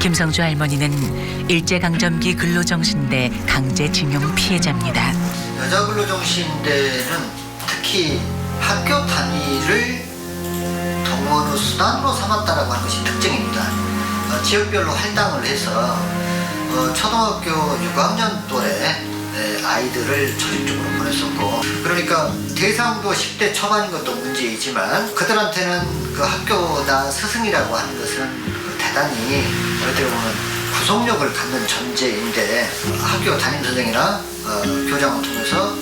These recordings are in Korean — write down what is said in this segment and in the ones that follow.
김성주 할머니는 일제강점기 근로정신대 강제징용 피해자입니다. 여자 근로정신대는 특히 학교 단위를 동원의 수단으로 삼았다라고 하는 것이 특징입니다. 지역별로 할당을 해서 초등학교 6학년 또래 아이들을 조직적으로 보냈었고, 그러니까 대상도 10대 초반인 것도 문제이지만 그들한테는 그 학교나 스승이라고 하는 것은 대단히 어떻게 보면 구속력을 갖는 존재인데, 학교 담임선생이나 교장을 통해서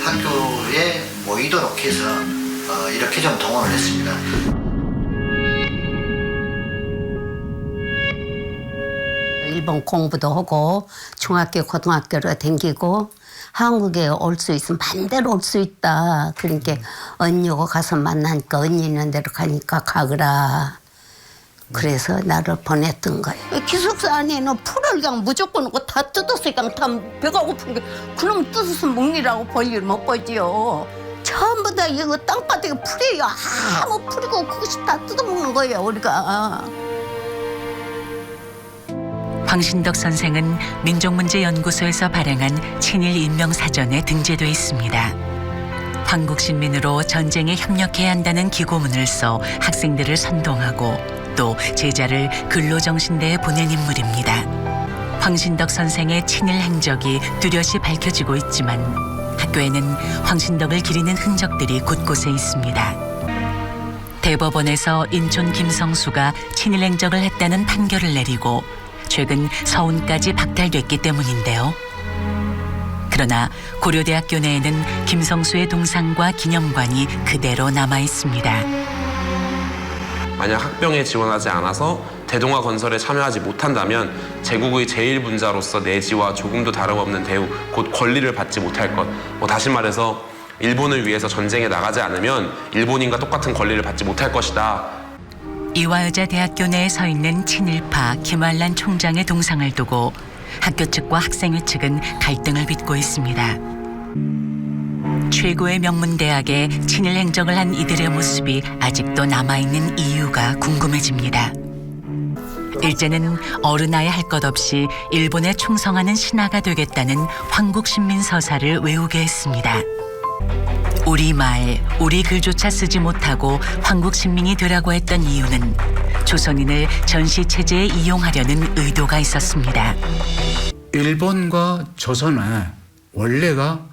학교에 모이도록 해서 이렇게 좀 동원을 했습니다. 일본 공부도 하고 중학교 고등학교로 다니고 한국에 올 수 있으면 반대로 올 수 있다. 그러니까 언니하고 가서 만나니까 언니 있는 데로 가니까 가거라. 그래서 나를 보냈던 거예요. 기숙사 안에는 풀을 그냥 무조건 다 뜯어서 그냥 다 배가 고픈 게 그럼 뜯어서 먹느라고 볼일 못 보지요. 전부 다 이거 땅바닥에 풀이에요. 아무 풀이고 그것이 다 뜯어먹는 거예요 우리가. 황신덕 선생은 민족문제연구소에서 발행한 친일 인명사전에 등재돼 있습니다. 황국신민으로 전쟁에 협력해야 한다는 기고문을 써 학생들을 선동하고 또 제자를 근로정신대에 보낸 인물입니다. 황신덕 선생의 친일 행적이 뚜렷이 밝혀지고 있지만 학교에는 황신덕을 기리는 흔적들이 곳곳에 있습니다. 대법원에서 인촌 김성수가 친일 행적을 했다는 판결을 내리고 최근 서운까지 박탈됐기 때문인데요. 그러나 고려대학교 내에는 김성수의 동상과 기념관이 그대로 남아 있습니다. 만약 학병에 지원하지 않아서 대동아 건설에 참여하지 못한다면 제국의 제1분자로서 내지와 조금도 다름없는 대우, 곧 권리를 받지 못할 것. 다시 말해서 일본을 위해서 전쟁에 나가지 않으면 일본인과 똑같은 권리를 받지 못할 것이다. 이화여자 대학교 내에 서 있는 친일파 김환란 총장의 동상을 두고 학교 측과 학생회 측은 갈등을 빚고 있습니다. 최고의 명문대학에 친일 행적을 한 이들의 모습이 아직도 남아있는 이유가 궁금해집니다. 일제는 어른아이 할 것 없이 일본에 충성하는 신하가 되겠다는 황국신민 서사를 외우게 했습니다. 우리말, 우리 글조차 쓰지 못하고 황국신민이 되라고 했던 이유는 조선인을 전시체제에 이용하려는 의도가 있었습니다. 일본과 조선은 원래가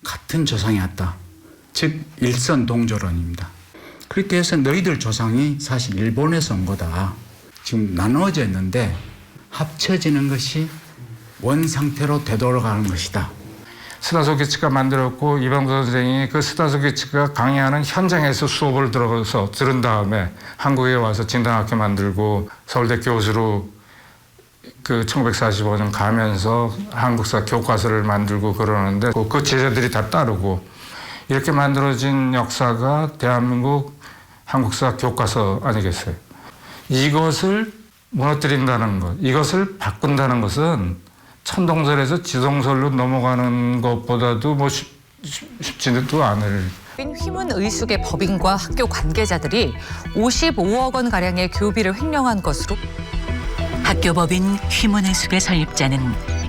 같은 조상이었다. 즉 일선동조론입니다. 그렇게 해서 너희들 조상이 사실 일본에서 온 거다. 지금 나누어져 있는데 합쳐지는 것이 원 상태로 되돌아가는 것이다. 스다소기치가 만들었고 이방도 선생이 그 스다소기치가 강의하는 현장에서 수업을 들은 다음에 한국에 와서 진단학교 만들고 서울대 교수로 그 1945년 가면서 한국사 교과서를 만들고 그러는데 그 제자들이 다 따르고 이렇게 만들어진 역사가 대한민국 한국사 교과서 아니겠어요. 이것을 무너뜨린다는 것, 이것을 바꾼다는 것은 천동설에서 지동설로 넘어가는 것보다도 쉽지도 않을. 휘문 의숙의 법인과 학교 관계자들이 55억 원 가량의 교비를 횡령한 것으로. 학교법인 휘문의숙의 설립자는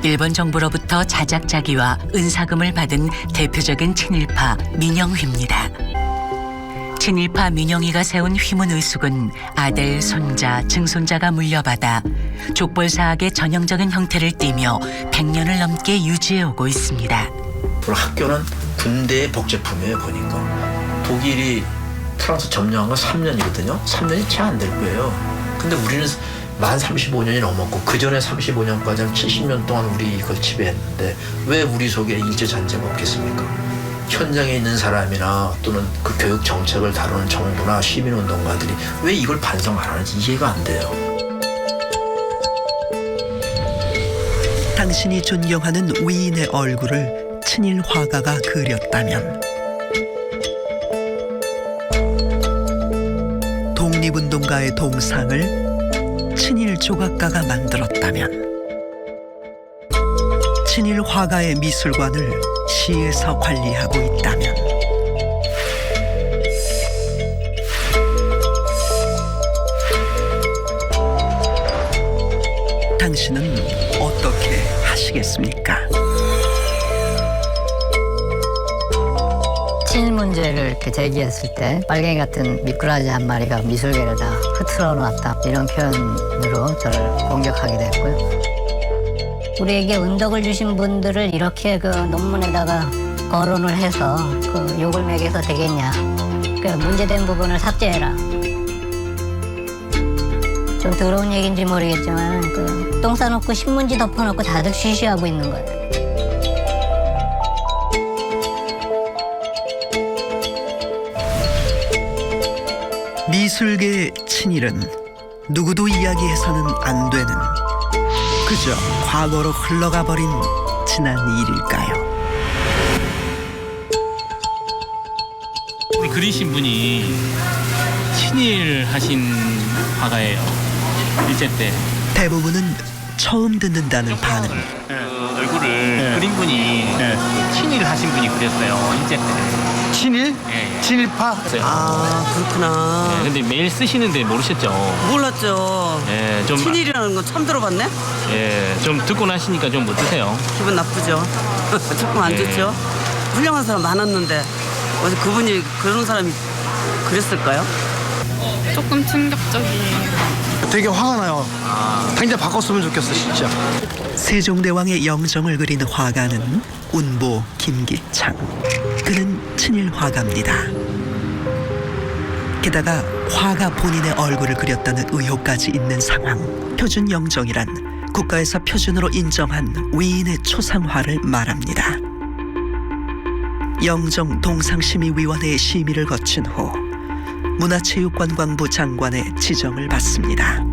일본 정부로부터 자작자기와 은사금을 받은 대표적인 친일파 민영휘입니다. 친일파 민영휘가 세운 휘문의숙은 아들, 손자, 증손자가 물려받아 족벌사학의 전형적인 형태를 띠며 100년을 넘게 유지해오고 있습니다. 학교는 군대의 복제품이에요. 보니까 독일이 프랑스 점령한 건 3년이거든요. 3년이 채 안 될 거예요. 근데 우리는 만 35년이 넘었고 그 전에 35년까지 한 70년 동안 우리 이걸 지배했는데 왜 우리 속에 일제전쟁 없겠습니까? 현장에 있는 사람이나 또는 그 교육 정책을 다루는 정부나 시민운동가들이 왜 이걸 반성 안 하는지 이해가 안 돼요. 당신이 존경하는 위인의 얼굴을 친일 화가가 그렸다면, 독립운동가의 동상을 친일 조각가가 만들었다면, 친일 화가의 미술관을 시에서 관리하고 있다면, 당신은 어떻게 하시겠습니까? 친일 문제를 이렇게 제기했을 때 빨갱이 같은 미꾸라지 한 마리가 미술계를 다 흐트러 놨다 이런 표현으로 저를 공격하게 됐고요. 우리에게 은덕을 주신 분들을 이렇게 그 논문에다가 거론을 해서 그 욕을 매겨서 되겠냐. 그 문제된 부분을 삭제해라. 좀 더러운 얘기인지 모르겠지만 그 똥 싸놓고 신문지 덮어놓고 다들 쉬쉬하고 있는 거예요. 미술계의 친일은 누구도 이야기해서는 안 되는 그저 과거로 흘러가 버린 지난 일일까요? 우리 그리신 분이 친일하신 화가예요. 일제 때. 대부분은 처음 듣는다는 반응. 그 얼굴을 그린 분이 친일하신 분이 그렸어요. 일제 때. 친일? 예, 예. 친일파? 아, 그렇구나. 네, 근데 매일 쓰시는데 모르셨죠? 몰랐죠. 예, 좀 친일이라는 건 처음 들어봤네? 예, 좀 듣고 나시니까 좀 어떠세요? 기분 나쁘죠. 조금 안 예. 좋죠. 훌륭한 사람 많았는데 어디 그분이 그런 사람이 그랬을까요? 조금 충격적이에요. 되게 화가 나요. 당장 바꿨으면 좋겠어, 진짜. 세종대왕의 영정을 그린 화가는 운보 김기창. 그는 친일 화가입니다. 게다가 화가 본인의 얼굴을 그렸다는 의혹까지 있는 상황. 표준 영정이란 국가에서 표준으로 인정한 위인의 초상화를 말합니다. 영정 동상심의위원회의 심의를 거친 후 문화체육관광부 장관의 지정을 받습니다.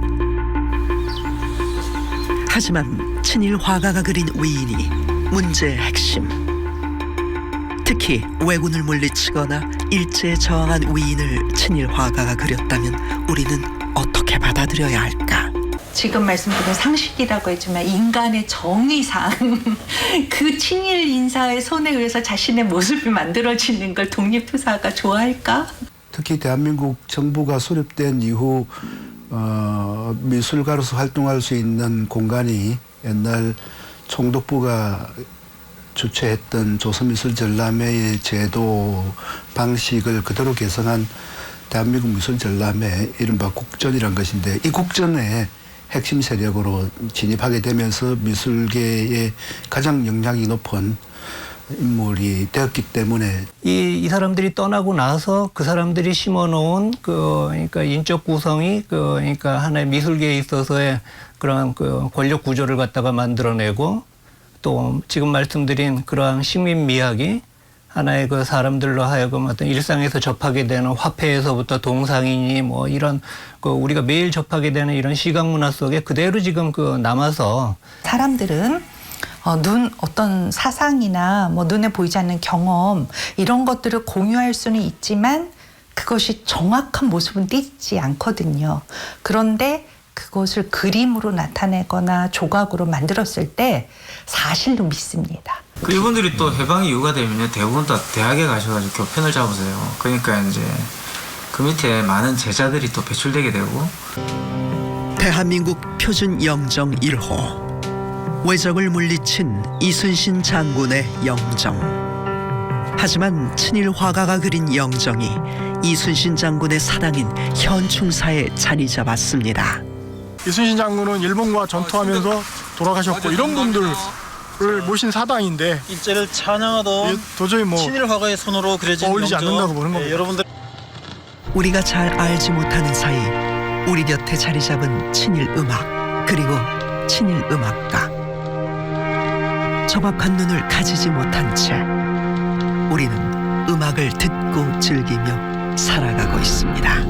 하지만 친일 화가가 그린 위인이 문제의 핵심. 특히 왜군을 물리치거나 일제에 저항한 위인을 친일 화가가 그렸다면 우리는 어떻게 받아들여야 할까? 지금 말씀드린 상식이라고 했지만 인간의 정의상 그 친일 인사의 손에 의해서 자신의 모습이 만들어지는 걸 독립투사가 좋아할까? 특히 대한민국 정부가 수립된 이후 미술가로서 활동할 수 있는 공간이 옛날 총독부가 주최했던 조선미술전람회의 제도 방식을 그대로 개성한 대한민국 미술전람회 이른바 국전이란 것인데 이 국전에 핵심 세력으로 진입하게 되면서 미술계의 가장 영향이 높은 인물이 되었기 때문에 이 사람들이 떠나고 나서 그 사람들이 심어놓은 그러니까 인적 구성이 그러니까 하나의 미술계에 있어서의 그런 그 권력 구조를 갖다가 만들어내고 또 지금 말씀드린 그러한 식민 미학이 하나의 그 사람들로 하여금 어떤 일상에서 접하게 되는 화폐에서부터 동상이니 뭐 이런 그 우리가 매일 접하게 되는 이런 시각 문화 속에 그대로 지금 그 남아서 사람들은 어떤 사상이나 뭐 눈에 보이지 않는 경험 이런 것들을 공유할 수는 있지만 그것이 정확한 모습은 띄지 않거든요. 그런데 그것을 그림으로 나타내거나 조각으로 만들었을 때 사실로 믿습니다. 그 이분들이 또 해방 이후가 되면 대부분 다 대학에 가셔가지고 교편을 잡으세요. 그러니까 이제 그 밑에 많은 제자들이 또 배출되게 되고. 대한민국 표준 영정 1호. 외적을 물리친 이순신 장군의 영정. 하지만 친일 화가가 그린 영정이 이순신 장군의 사당인 현충사에 자리 잡았습니다. 이순신 장군은 일본과 전투하면서 돌아가셨고 이런 분들을 모신 사당인데 일제를 찬양하던 도저히 뭐 친일 화가의 손으로 그려진 어울리지 영정. 않는다고 보는 겁니다. 여러분들 우리가 잘 알지 못하는 사이 우리 곁에 자리 잡은 친일 음악 그리고 친일 음악가. 정확한 눈을 가지지 못한 채 우리는 음악을 듣고 즐기며 살아가고 있습니다.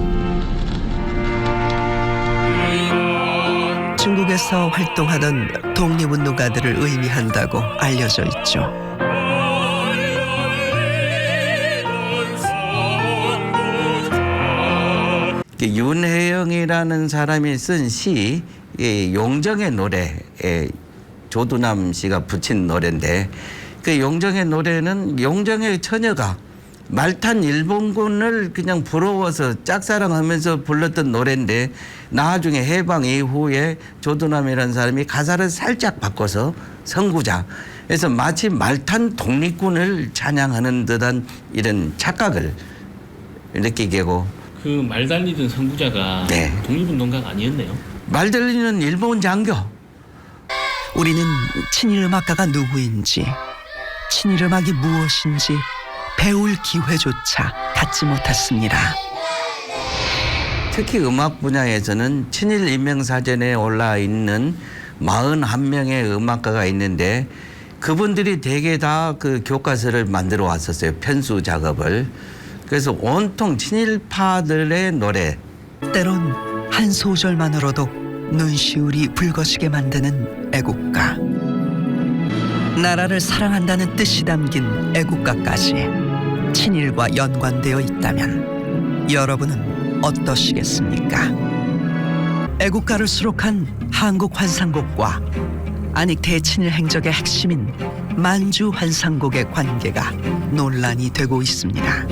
중국에서 활동하던 독립운동가들을 의미한다고 알려져 있죠. 윤혜영이라는 사람이 쓴 시 용정의 노래, 조두남 씨가 붙인 노래인데 그 용정의 노래는 용정의 처녀가 말탄 일본군을 그냥 부러워서 짝사랑하면서 불렀던 노래인데 나중에 해방 이후에 조두남이라는 사람이 가사를 살짝 바꿔서 선구자. 그래서 마치 말탄 독립군을 찬양하는 듯한 이런 착각을 느끼게 하고. 그 말 달리던 선구자가 네. 독립운동가가 아니었네요. 말 달리는 일본 장교. 우리는 친일 음악가가 누구인지, 친일 음악이 무엇인지 배울 기회조차 갖지 못했습니다. 특히 음악 분야에서는 친일 인명사전에 올라 있는 41명의 음악가가 있는데 그분들이 대개 다 그 교과서를 만들어 왔었어요. 편수 작업을. 그래서 온통 친일파들의 노래. 때론 한 소절만으로도 눈시울이 붉어지게 만드는 애국가. 나라를 사랑한다는 뜻이 담긴 애국가까지 친일과 연관되어 있다면 여러분은 어떠시겠습니까? 애국가를 수록한 한국환상곡과 안익태의 친일 행적의 핵심인 만주환상곡의 관계가 논란이 되고 있습니다.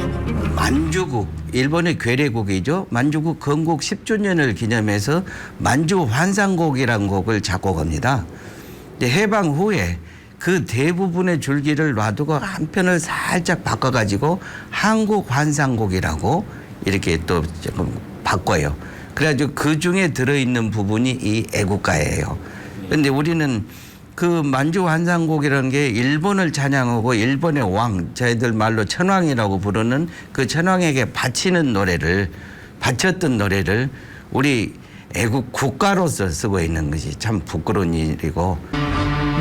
만주국, 일본의 괴뢰국이죠. 만주국 건국 10주년을 기념해서 만주환상곡이라는 곡을 작곡합니다. 해방 후에 그 대부분의 줄기를 놔두고 한 편을 살짝 바꿔가지고 한국환상곡이라고 이렇게 또 조금 바꿔요. 그래가지고 그 중에 들어있는 부분이 이 애국가예요. 근데 우리는 그 만주환상곡이라는 게 일본을 찬양하고 일본의 왕, 저희들 말로 천왕이라고 부르는 그 천왕에게 바치는 노래를, 바쳤던 노래를 우리 애국 국가로서 쓰고 있는 것이 참 부끄러운 일이고.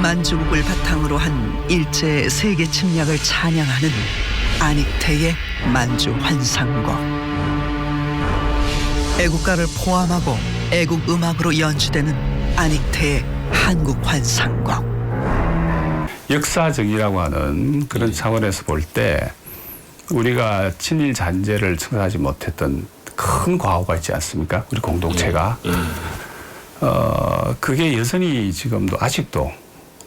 만주국을 바탕으로 한 일제 세계 침략을 찬양하는 안익태의 만주환상곡. 애국가를 포함하고 애국 음악으로 연주되는 안익태의 한국환상곡. 역사적이라고 하는 그런 차원에서 볼 때 우리가 친일 잔재를 청산하지 못했던 큰 과오가 있지 않습니까? 우리 공동체가. 그게 여전히 지금도 아직도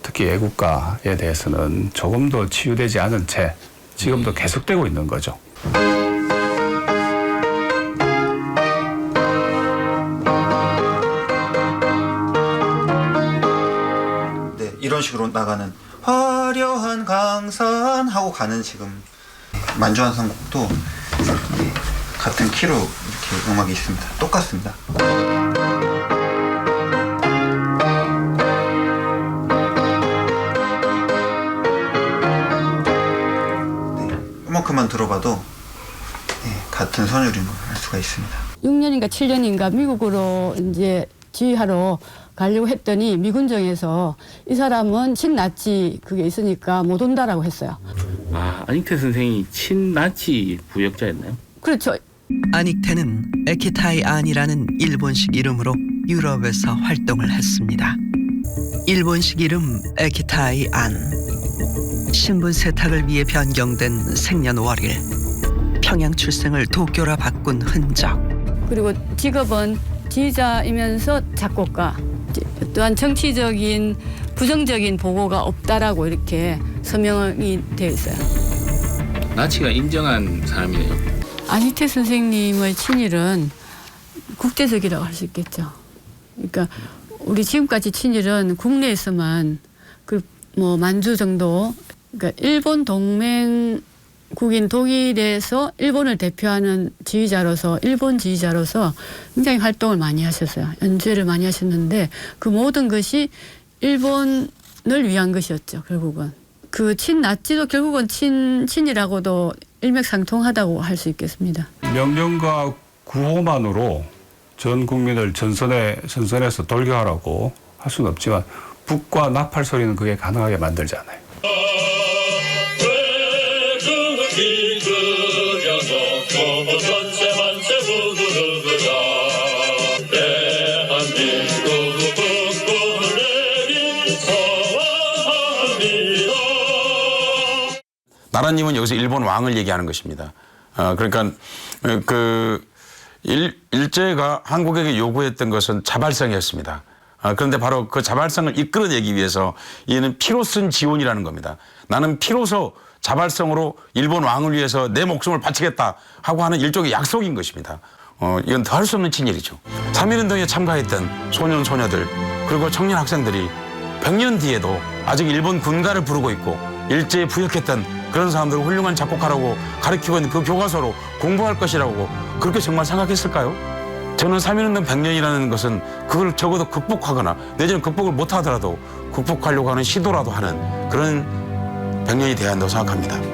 특히 애국가에 대해서는 조금도 치유되지 않은 채 지금도 계속되고 있는 거죠. 네, 이런 식으로 나가는 화려한 강산 하고 가는 지금 만주환상곡도 같은 키로 이렇게 음악이 있습니다. 똑같습니다. 그만 들어봐도 같은 선율임을 알 수가 있습니다. 6년인가 7년인가 미국으로 이제 지휘하러 가려고 했더니 미군정에서 이 사람은 친나치 그게 있으니까 못 온다라고 했어요. 아, 안익태 선생이 친나치 부역자였나요? 그렇죠. 안익태는 에키타이 안이라는 일본식 이름으로 유럽에서 활동을 했습니다. 일본식 이름 에키타이 안. 신분 세탁을 위해 변경된 생년월일, 평양 출생을 도쿄라 바꾼 흔적. 그리고 직업은 지휘자이면서 작곡가. 또한 정치적인 부정적인 보고가 없다라고 이렇게 서명이 되어 있어요. 나치가 인정한 사람이네요. 안익태 선생님의 친일은 국제적이라고 할 수 있겠죠. 그러니까 우리 지금까지 친일은 국내에서만 그 뭐 만주 정도. 그러니까 일본 동맹국인 독일에서 일본을 대표하는 지휘자로서 일본 지휘자로서 굉장히 활동을 많이 하셨어요. 연주회를 많이 하셨는데 그 모든 것이 일본을 위한 것이었죠. 결국은. 그 친나치도 결국은 친이라고도 일맥상통하다고 할 수 있겠습니다. 명령과 구호만으로 전 국민을 전선에서 돌격하라고 할 수는 없지만 북과 나팔 소리는 그게 가능하게 만들잖아요. 나라님은 여기서 일본 왕을 얘기하는 것입니다. 그러니까 일제가 한국에게 요구했던 것은 자발성이었습니다. 그런데 바로 그 자발성을 이끌어내기 위해서 이는 피로 쓴 지원이라는 겁니다. 나는 피로서 자발성으로 일본 왕을 위해서 내 목숨을 바치겠다 하고 하는 일종의 약속인 것입니다. 이건 더할 수 없는 친일이죠. 3.1운동에 참가했던 소년, 소녀들 그리고 청년 학생들이 100년 뒤에도 아직 일본 군가를 부르고 있고 일제에 부역했던 그런 사람들을 훌륭한 작곡가라고 가르치고 있는 그 교과서로 공부할 것이라고 그렇게 정말 생각했을까요? 저는 3.1운동 100년이라는 것은 그걸 적어도 극복하거나 내지는 극복을 못하더라도 극복하려고 하는 시도라도 하는 그런 100년이 돼야 한다고 생각합니다.